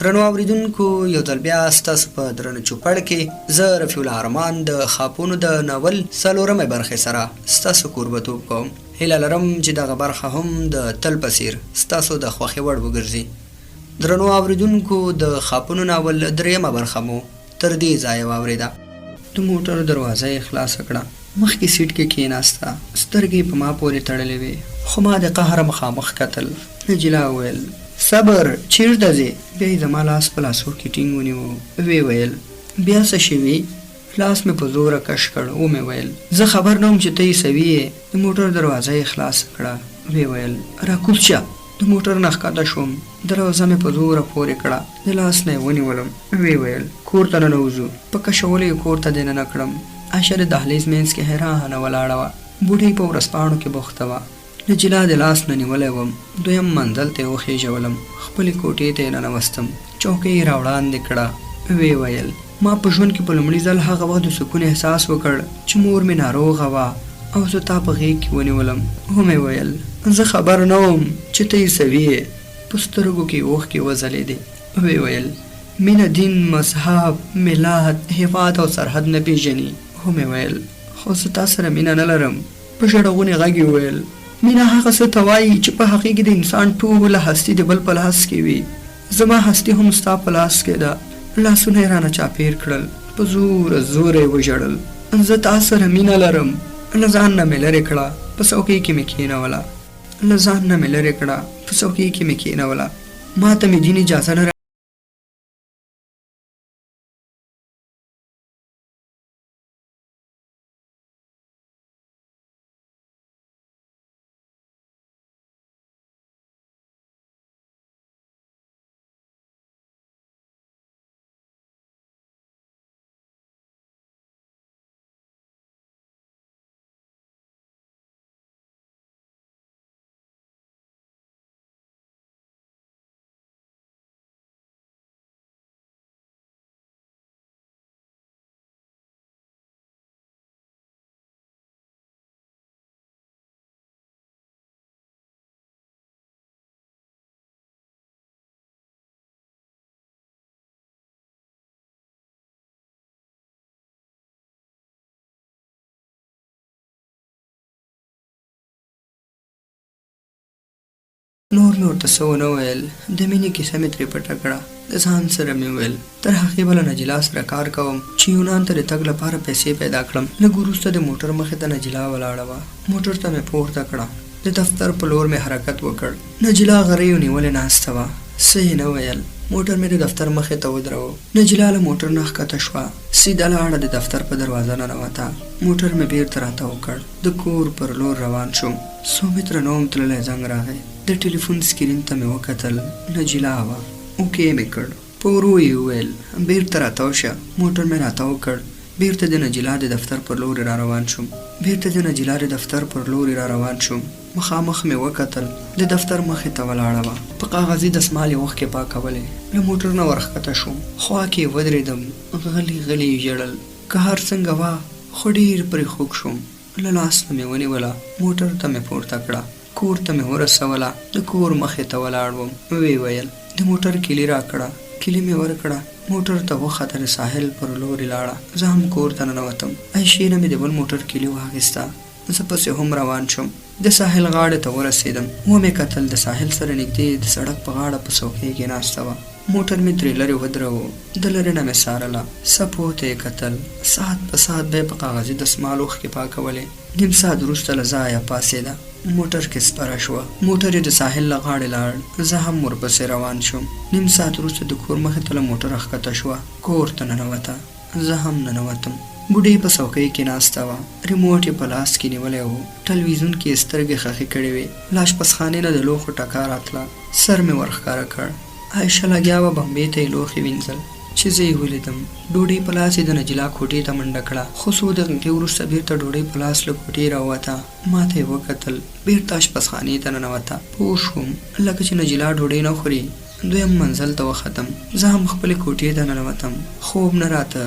درنو اوریدونکو یو ځل بیا ستاسو په درنو چوپړ کې زه رفیع الرحمن د خاپونو د ناول څلورمې برخې سره ستاسو کوربتوب کوم. هیله لرم چې دغه برخه هم د تل په څیر ستاسو د خوښې وړ وګرځي. درنو اوریدونکو د خاپونو ناول دریمه برخه مو تر دې ځایه واورېده. د موټر دروازه یې خلاصه کړه، مخکې سیټ کې کېناسته، سترګې په ما پورې تړلې وې، خو ما د قهر مخامخ کتل. نجلا وویل صبر چیرته ځې؟ بیا یې زما لاس په لاسو کې ټینګ ونیو. ویې ویل بیا څه شوي؟ لاس مې په زوره کش کړ. ومې ویل زه خبر نه وم چې ته یې سوي یې. د موټر دروازه یې خلاصه کړه. ویې ویل راکوز شه. د موټر نه ښکته شوم، دروازه مې په زوره پورې کړه، د لاس نه یې ونیولم. ویې ویل کور ته ننوځو. په کشولو یې کور ته دننه کړم. عایشه د دهلیز منځ کې حیرانه ولاړه وه، بوډۍ په ورځپاڼو کې بوخته وه. نجلا د لاس نه نیولی وم، دویم منزل ته یې وخېژولم، خپلې کوټې ته یې ننوستم، چوکۍ یې راوړاندې کړه. ویې ویل ما په ژوند کې په لومړي ځل هغه وخت د سکون احساس وکړ چې مور مې ناروغه وه او زه تا په غېږ کې ونیولم. ومې ویل زه خبر نه وم چې ته یې سوي یې. په سترګو کې اوښکې وځلېدې. ویې ویل مینه دین، مذهب، ملت، هېواد او سرحد نه پېژني. ومې ویل خو زه تا سره مینه نه لرم. په ژړغونې غږ یې وویل مینه هغه څه ته وایي چې په هغې کې د انسان ټوله هستي د بل په لاس کې وي. زما هستي هم ستا په لاس کې ده. لاسونه یې رانه چاپېر کړل، په زوره زوره یې وژړل. زه تا سره مینه لرم. له ځان نه مې لرې کړه، په څوکۍ کې مې کښېنوله. له ځان نه مې لرې کړه، په څوکۍ کې مې کښېنوله. ما ته مې دین اجازه نه نور ته څه ونه ویل. د مینې کیسه مې ترې پټه کړه. د ځان سره مې ویل تر هغې به له نجلا سره کار کوم چې یونان ته د تګ لپاره پیسې پیدا کړم. لږ وروسته د موټر مخې ته نجلا ولاړه وه. موټر ته مې پورته کړه، د دفتر په لور مې حرکت وکړ. نجلا غریو نیولې ناسته وه، څه یې نه ویل. موټر مې د دفتر مخې ته ودروه. نجلا له موټر نه ښکته شوه، سیده لاړه د دفتر په دروازه ننوته. موټر مې بېرته راته وکړ، د کور پر لور روان شوم. څو متره نه وم تللی، زنګ راغی. د ټلیفون سکرین ته مې وکتل، نجلا وه. اوکې مې کړ، په ورو یې وویل بېرته راتاو شه. موټر مې راتاو کړ، بېرته د نجلا د دفتر پر لورې را روان شوم. مخامخ مې وکتل، د دفتر مخې ته ولاړه وه، په کاغذي دسمال یې اوښکې پاکولې. له موټر نه ورښکته شوم، خوا کې یې ودرېدم، غلي غلي یې ژړل. که هر څنګه وه خو ډېر پرې خوږ شوم. له لاس نه مې ونیوله، موټر ته مې پورته کړه، کور ته مې ورسوله. د کور مخې ته ولاړ وم. ویې ویل د موټر کیلي راکړه. کیلي مې ورکړه، موټر ته وخته، د ساحل پر لورې لاړه. زه هم کور ته ننوتم. عایشې نه مې د بل موټر کیلي واخیسته. زه پسې هم روان شوم، د ساحل غاړې ته ورسېدم. ومې کتل، د ساحل سره نږدې د سړک په غاړه په څوکۍ کې ناسته وه. موټر مې ترې لرې ودروه، د لرې نه مې څارله، څپو ته یې کتل. ساعت په ساعت به یې په کاغذي دسمال اوښکې پاکولې. نیم ساعت وروسته له ځایه پاڅېده، موټر کې سپره شوه. موټر یې د ساحل له غاړې لاړ، زه هم ورپسې روان شوم. نیم ساعت وروسته د کور مخې ته له موټره ښکته شوه، کور ته ننوته. زه هم ننوتم. بوډۍ په څوکۍ کې ناسته وه، ریموټ یې په لاس کې نیولی و. ټلویزیون کې یې سترګې خښې کړې وې. له اشپزخانې نه د لوښو ټکا راتله، سر مې ورښکاره کړ. عایشه لګیا وه، بمبې ته یې لوښي وینځل چې زه یې ولیدم. ډوډۍ په لاس یې د نجلا کوټې ته منډه کړه، خو څو دقیقې وروسته بېرته ډوډۍ په لاس له کوټې راووته. ما ته یې وکتل، بېرته اشپزخانې ته ننوته. پوه شوم لکه چې نجلا ډوډۍ نه خوري. دویم منزل ته وختم، زه هم خپلې کوټې ته ننوتم. خوب نه راته،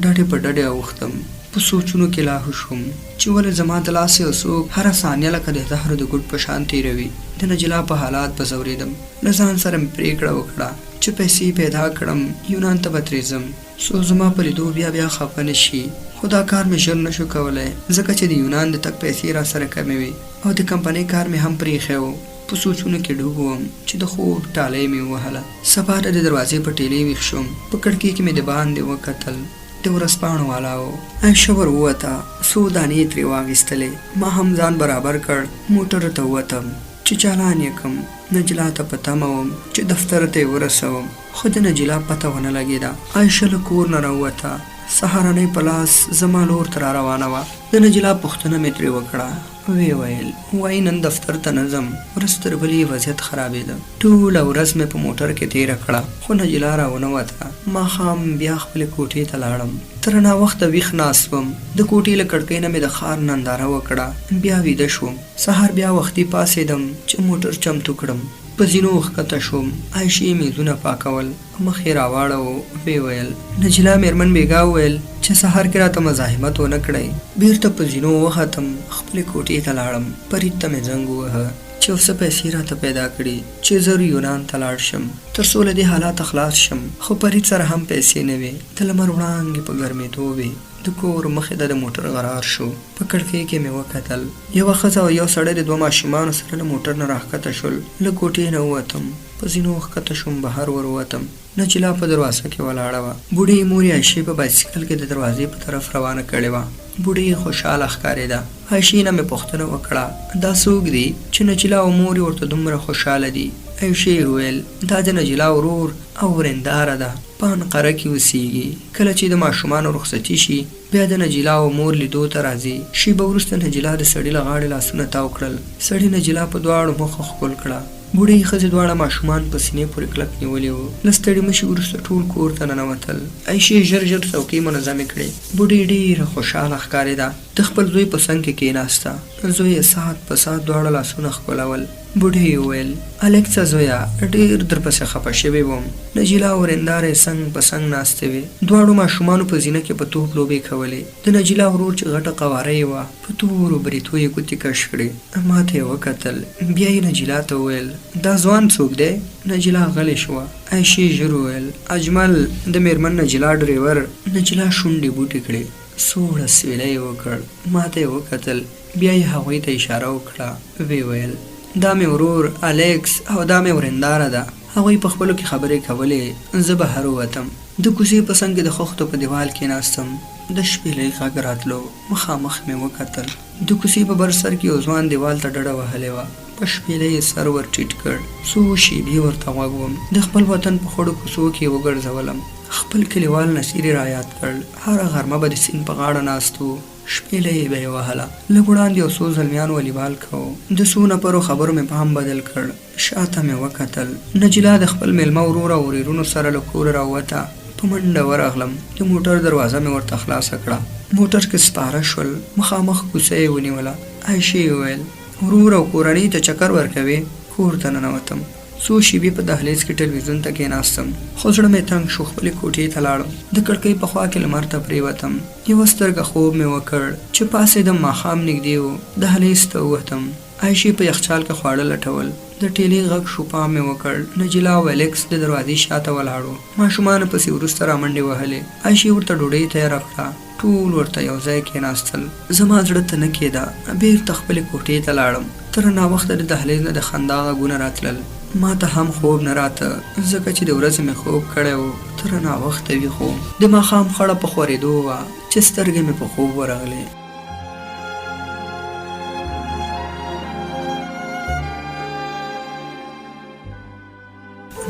ډډې په ډډې اوښتم. په سوچونو کې لاهو شوم چې ولې زما د لاس یو څوک هره ثانیه لکه د زهرو د ګوټ په شان تېروي. د نجلا په حالات به ځورېدم. له ځان سره مې پرېکړه وکړه چې پیسې پیدا کړم یونان ته به ترې ځم، څو زما په لیدو بیا بیا خفه نه شي. خو دا کار مې ژر نشو کولی ځکه چې د یونان د تګ پیسې را سره کمې وې او د کمپنۍ کار مې هم پرېښی و. په سوچونو کې ډوب وم چې د خوب ټالۍ مې ووهله. سبا د دروازې په ټیلې ویښ شوم. په کړکۍ کې مې د باندې وکتل، د ورځپاڼو والا و. عایشه ور ووته، څو دانې ترې واخیستلې. ما هم ځان برابر کړ، موټر ته ووتم چې چالان یې کړم. نجلا ته په تمه وم چې دفتر ته یې ورسوم، خو د نجلا پته ونه لګېده. عایشه له کور نه راووته، سهارنۍ په لاس زما لور ته را روانه وه. د نجلا پوښتنه مې ترې وکړه. ویې ویل وایي نن دفتر ته نه ځم، ورځ تر بلې وضعیت خرابېده. ټوله ورځ مې په موټر کې تېره کړه، خو نجلا را ونه وته. ماښام بیا خپلې کوټې ته لاړم. تر ناوخته ویښ ناست وم. د کوټې له کړکۍ نه مې د ښار ننداره وکړه. بیا ویده شوم. سهار بیا وختي پاڅېدم چې موټر چمتو کړم. په زینو ښکته شوم. عایشې میزونه پاکول، مخ یې راواړو. ویې ویل نجلا مېرمن بیګا وویل چې سهار کې راته مزاحمت ونه کړئ. بېرته په زینو وختم، خپلې کوټې ته لاړم. فرید ته مې زنګ ووهه چې یو څه پیسې راته پیدا کړي چې زه یونان ته لاړ شم، تر څو له دې حالاته خلاص شم. خو فرید سره هم پیسې نه وې. د لمر وړانګې په ګرمېدو وې. د کور مخې ته د موټر غرار شو. په کړکۍ کې مې وکتل، یوه ښځه او یو سړی د دوه ماشومانو سره له موټر نه راښکته شول. له کوټې نه ووتم، په زینو ښکته شوم، بهر ور ووتم. نجلا په دروازه کې ولاړه وه. بوډۍ مور یې عایشې په بایسکل کې د دروازې په طرف روانه کړې وه. بوډۍ خوشحاله ښکارېده. عایشې نه مې پوښتنه وکړه دا څوک دی چې نجلا او مور یې ورته دومره خوشحاله دي. عایشې وویل دا د نجلا ورور او ورنداره ده، په انقره کې اوسېږي. کله چې د ماشومانو رخصتي شي بیا د نجلا او مور لیدو ته راځي. شیبه وروسته نجلا د سړي له غاړې لاسونه تاو کړل. سړي نجلا په دواړو مخه ښکل کړه. بوډۍ ښځې دواړه ماشومان په سینې پورې کلک نیولي وو. له ستړي مشي وروسته ټول کور ته ننوتل. عایشې ژر ژر څوکۍ منظمې کړې. بوډۍ ډېره خوشحاله ښکارېده. د خپل زوی په څنګ کې کېناسته. زوی یې ساعت په ساعت دواړه لاسونه ښکلول. بوډۍ وویل الکسا زویا ډېر درپسې خفه شوې وم. نجلا او ورنداره یې څنګ په څنګ ناستې وې. دواړو ماشومانو په زینه کې په توپ لوبې کولې. د نجلا ورور چې غټه قواره یې وه په تورو بریتو یې ګوتې کش کړې. ما ته یې وکتل. بیا یې نجلا ته وویل دا ځوان څوک دی؟ نجلا غلې شوه. عایشې ژر وویل اجمل د مېرمن نجلا ډریور. نجلا شونډې بوټې کړې، سوړه سویله یې وکړ. ما ته یې وکتل. بیا یې هغوی ته اشاره وکړه. ویې ویل دا مې ورور الکس او دا مې ورنداره ده. هغوی په خپلو کې خبرې کولې. زه بهر ووتم. د کوڅې په څنګ کې د خښتو په دیوال کې ناستم. د شپېلۍ غږ راتلو. مخامخ مې وکتل. د کوڅې په بر سر کې یو ځوان دیوال ته ډډه وهلې وه. په شپېلۍ یې سر ور ټیټ کړ. څو شېبې ورته غوږ وم. د خپل وطن په خړو کوڅو کې وګرځولم. خپل کلیوال نصیر یې رایاد کړ. هره غرمه به د سیند په غاړه ناست و. شپېلۍ به یې وهله. لږ وړاندې یو څو زلمیان والیبال کوو. د څو نفرو خبرو مې پام بدل کړ. شاته مې وکتل. نجلا د خپل میلمه ورور او ورېرونو سره له کوره راووته. په منډه ورغلم. د موټر دروازه مې ورته خلاصه کړه. موټر کې سپاره شول. مخامخ کوڅه یې ونیوله. عایشې وویل ورور او کورنۍ ته چکر ورکوې؟ کور ته ننوتم. څو شېبې په دهلیز کې ټلویزیون ته کېناستم. خو زړه مې تنګ شو. خپلې کوټې ته لاړم. د کړکۍ په خوا کې لمر ته پرېوتم. یوه سترګه خوب مې وکړ چې پاڅېدم. ماښام نږدې و. دهلیز ته ووتم. عایشې په یخچال کې خواړه لټول. د ټیلې غږ شو. پام مې وکړ. نجلا او الکس د دروازې شاته ولاړو. ماشومانو پسې وروسته رامنډې وهلې. عایشې ورته ډوډۍ تیاره کړه. ټول ورته یو ځای کېناستل. زما زړه ته نه کېده. بېرته خپلې کوټې ته لاړم. تر ناوخته د دهلیز نه د خندا غږونه راتلل. ما ته هم خوب نه راته ځکه چې د ورځې مې خوب کړی و. تر ناوخته ویښ وم. د ماښام خړه په خورېدو وه چې سترګې مې په خوب ورغلې.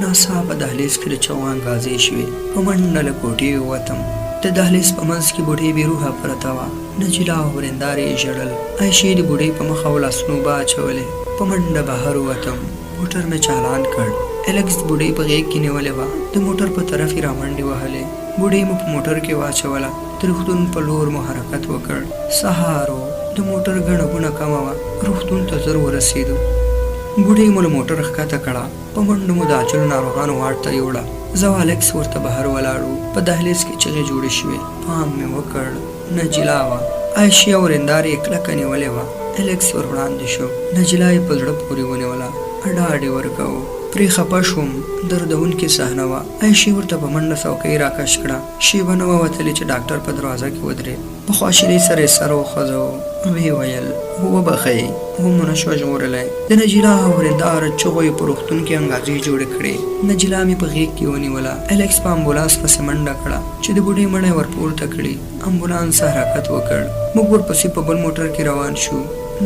ناڅاپه دهلیز کې د چوغان ګازې شوې. په منډه له کوټې ووتم. د دهلیز په منځ کې بوډۍ بېروحه پرته وه. نجلا او ورندارې یې ژړل. عایشې د بوډۍ په مخ او لاسونو اوبه اچولې. په منډه بهر ووتم. موټر مې چالان کړ. الکس بوډۍ په غېږ کې نیولې وه. د موټر په طرف یې رامنډې وهلې. بوډۍ مو په موټر کې واچوله. د روغتون په لور مو حرکت وکړ. سهار و. د موټر ګڼه ګوڼه کمه وه. روغتون ته ژر ورسېدو. بوډۍ مو له موټر ښکته کړه. په منډو مو د عاجلو ناروغانو واټ ته یوړه. زه او الکس ورته بهر ولاړو. په دهلیز کې چغې جوړې شوې. پام مې وکړ. نجلا وه. عایشې او ورندارې یې کلکه نیولې وه. الکس ور وړاندې شو. نجلا یې په زړه پورې ونیوله. ډاډ یې ورکوو. پرې خپه شوم. دردونکې صحنه وه. عایشې ورته په منډه څوکۍ راکش کړه. شیبه نه وه وتلې چې ډاکټر په دروازه کې ودرېد. په خواشینۍ سره یې سر وخوځاوه. ویې ویل وبخئ، هم مو نشوه ژغورلی. د نجیلا اورېنداره چغو یې په روغتون کې انګازې جوړې کړې. نجیلا مې په غېږ کې ونیوله. الکس په امبولانس پسې منډه کړه چې د بوډۍ مړی ورپورته کړي. امبولانس حرکت وکړ. موږ ورپسې په بل موټر کې روان شو.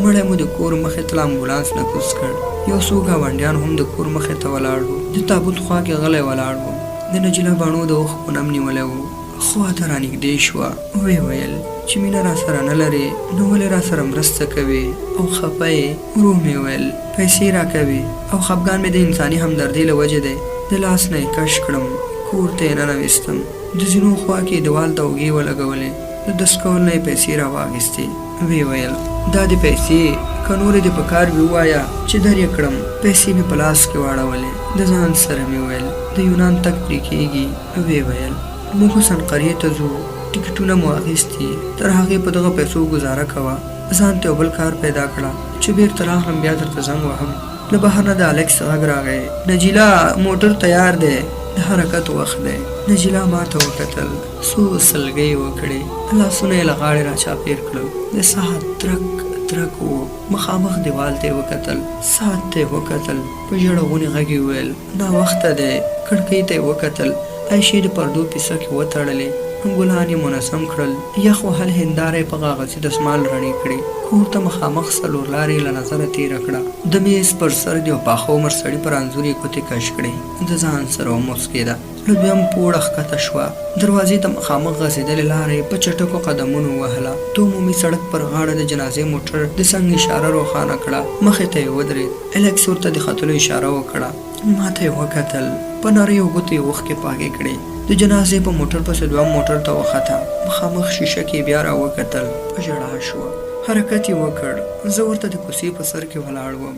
مړی مو د کور مخې ته له امبولانس نه کوز کړ. یو څو ګاونډیان هم د کور مخې ته ولاړ وو. د تابوت خوا کې غلی ولاړ وو. د نجیلا باڼو د اوښکو نم نیولی وو. خواته رانږدې شوه. ویې ویل چې مینه راسره نه لرې نو ولې راسره مرسته کوې او خفه یې. ورو مې ویل پیسې راکوي او خفګان مې د انساني همدردۍ له وجې دی. د لاس نه یې کش کړم، کور ته یې ننویستم. د زینو خوا کې دیوال ته اوږې ولګولې. د دستکول نه یې پیسې راواخیستې. ویې ویل دا دې پیسې که نورې دې په کار وي ووایه چې در یې کړم. پیسې مې په لاس کې واړولې. د ځان سره مې ویل د یونان تګ پرې کېږي. ویې ویل موږ حسن قریې ته ځو، ټکټونه مو اخیستي. تر هغې په دغه پیسو ګزاره کوه. ځان ته یو بل کار پیدا کړه چې بیرته راغلم بیا درته زنګ وهم. له بهر نه د الکس غږ راغی. نجیلا موټر تیار دی، د حرکت وخت دی. نجیلا ما ته وکتل. څو سلګۍ وکړې. لاسونه یې له غاړې را چاپېر کړل. د ساعت ترک ترک و. مخامخ دیوال ته یې وکتل. ساعت ته یې وکتل. په ژړغوني غږ یې وویل ناوخته دی. کړکۍ ته یې وکتل. عایشې د پردو پیسه کې وتړلې. ګلان یې منظم کړل. یخ وهل هنداره یې په کاغذي دسمال رڼې کړې. کور ته مخامخ څلور لارې له نظره تېره کړه. د میز پر سر د یو پاخه عمر سړي پر انځور یې ګوتې کش کړې. د ځان سره وموسکېده. له دویم پوړه ښکته شوه. دروازې ته مخامخ غځېدلې لاره یې په چټکو قدمونو ووهله. د عمومي سړک پر غاړه د جنازې موټر د څنګ اشاره روښانه کړه. مخې ته یې ودرېد. الکس ورته د ختلو اشاره وکړه. ما ته یې وکتل. په نریو ګوتو یې اوښکې پاکې کړې. د جنازې په موټر پسې دویم موټر ته وخته. مخامخ شیشه کې بیا راوکتل. په ژړا شوه. حرکت یې وکړ. زه ورته د کوڅې په سر کې ولاړ وم.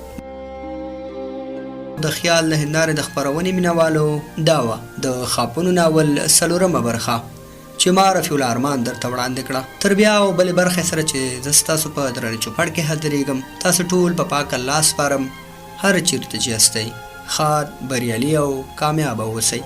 د خیال د هندارې د خپرونې مینوالو دا وه د خاپونو ناول څلورمه برخه چې ما رفیع الارمان درته وړاندې کړه. تر بیا او بلې برخې سره چې زه ستاسو په درنې چوپړ کې حاضرېږم. تاسو ټول په پاک الله سپارم. هر چیرته چې یاستئ ښاد، بریالي او کامیابه اوسئ.